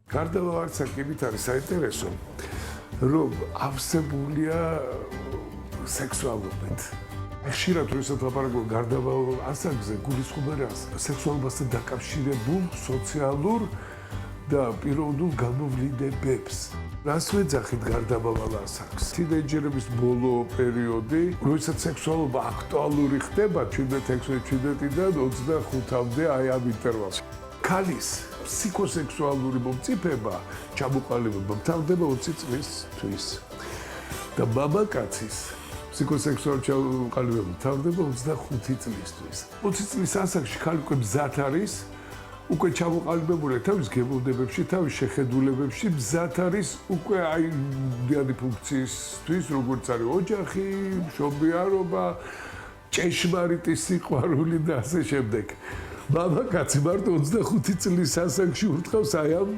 გარდავა არცაკებით არის საინტერესო, რომ ავსებულია სექსუალობით. ხშირად როდესაც ლაპარაკობ გარდავალ ასაკზე გულისხმობს სექსუალობასთან დაკავშირებულ სოციალურ და პიროვნულ გამოვლინებებს. რას ვეძახით გარდავალ ასაკს? თინეიჯერების ბოლო პერიოდი, როდესაც სექსუალობა აქტუალური ხდება 17-16-დან 25-მდე აი ამ ინტერვალში. ქალის ფსიქოსექსუალური მომწიფება, ჩამოყალიბება მთავრდება 20 წლისთვის და მამაკაცის ფსიქოსექსუალური ჩამოყალიბება მთავრდება 25 წლისთვის. 20 წლის ასაკში ქალი უკვე მზად არის, უკვე ჩამოყალიბებული თავის გემოვნებებში, თავის შეხედულებებში, მზად არის უკვე აი მდიანი ფუნქციისთვის, როგორც არის ოჯახი, მშობიარობა, ჭეშმარიტი სიყვარული და ასე შემდეგ. მამაკაცი მარტო 25 წლის ასაკში ურტყავს აი ამ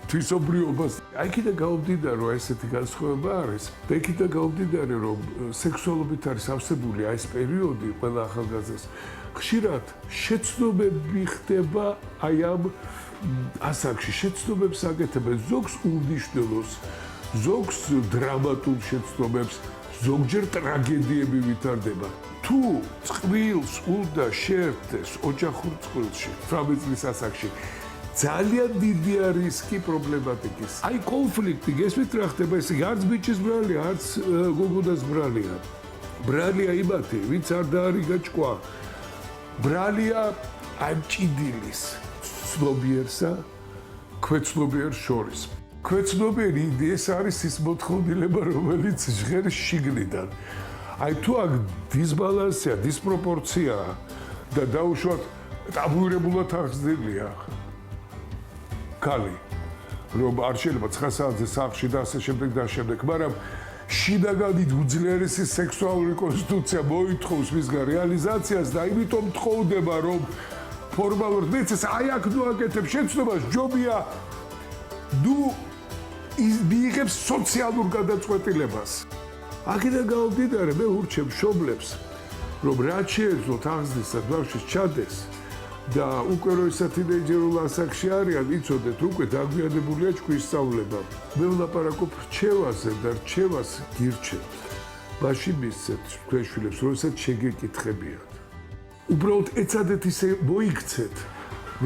თვისობრიობას. აქედან გამომდინარე, რომ ესეთი განსხვავება არის. იქიდან გამომდინარე, რომ სექსუალობით არის ავსებული აი ეს პერიოდი ყველა ახალგაზრდას. ხშირად შეცდომები ხდება აი ამ ასაკში. შეცდომებს აკეთებენ ზოგს უმნიშვნელოს, ზოგს დრამატულ შეცდომებს, ზოგჯერ ტრაგედიები ვითარდება. თუ წყვილს უნდა შეერთდეს ოჯახურ წყვილში 18 წლის ასაკში, ძალიან დიდი რისკი პრობლემატიკის. აი კონფლიქტი, გესმით რა ხდება, ეს არც ბიჭის ბრალია, არც გოგონას ბრალია. ბრალია იმათი, ვინც არ დაარიგა ჭკვა. ბრალია აი მჭიდილის ცნობიერსა, ქვეცნობიერს შორის. ქვეცნობიერი ეს არის ის მოთხოვნილება, რომელიც ჟღერს შიგნიდან. აი თუ აქ დისბალანსია, დისპროპორციაა და დაუშვათ ტაბუირებულად აღზრდილია ქალი, რომ არ შეიძლება 9 საათზე სახლში და ასე შემდეგ და შემდეგ, მაგრამ შინაგანი უძლიერესი სექსუალური კონსტიტუცია მოითხოვს მისგან რეალიზაციას და იმიტომ თხოვდება, რომ ფორმალურად მეც ეს აი აქ ნუ აკეთებ შეცდომას, ჯობია ნუ მიიღებს სოციალურ გადაწყვეტილებას. აქედან გამომდინარე, მე ურჩევ მშობლებს, რომ რაც შეეძლოთ აღზრდისა ბავშვის ჩადეს და უკვე როცა თინეიჯერულ ასაკში არიან, იცოდეთ, უკვე დაგვიანებულია ჭკვის სწავლება. მე ვლაპარაკობ რჩევაზე და რჩევას გირჩევთ. მაშინ მისცეთ თქვენ შვილებს, როდესაც შეგეკითხებიათ. უბრალოდ ეცადეთ ისე მოიქცეთ,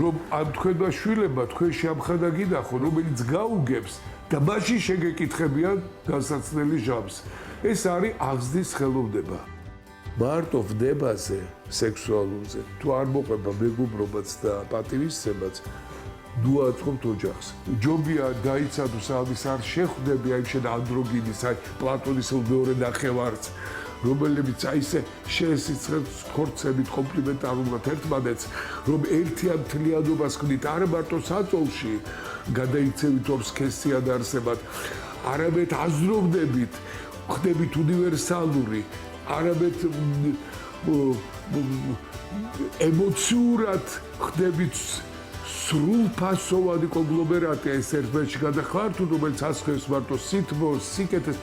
რომ ამ თქვენმა შვილებმა თქვენში ამხანა გინახონ, რომელიც გაუგებს და მაშინ შეგეკითხებიან განსაცდელი ჟამს. ეს არის აღზრდის ხელოვნება. მარტო ვდებაზე სექსუალურზე, თუ არ მოყვება მეგობრობაც და პატივისცემაც, ნუ აწყობთ ოჯახს. ჯობია დაიცადოს ამის არ შეხვდები აი შენ ანდროგინის, აი პლატონის მეორე ნახევარს, რომელებიც აი ესე შეესიცხებს ხორცებით კომპლიმენტარულად ერთმანეთს, რომ ერთიან მთლიანობას ქმნით, არა მარტო საწოლში გადაიქცევით ორსქესიან არსებად, არამედ აზროვნებით, ხდებით უნივერსალური, არამედ ემოციურად ხდებით სრულფასოვანი კონგლომერატია ეს ერთმანეთში გადახვართული, რომელიც ასხევს მარტო სითბოს, სიკეთეს.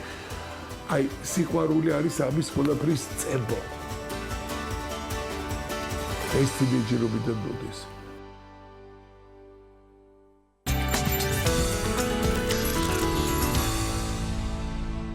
აი, სიყვარული არის ამის ყველაფრის წებო. ეს თინეიჯერობიდან მოდის.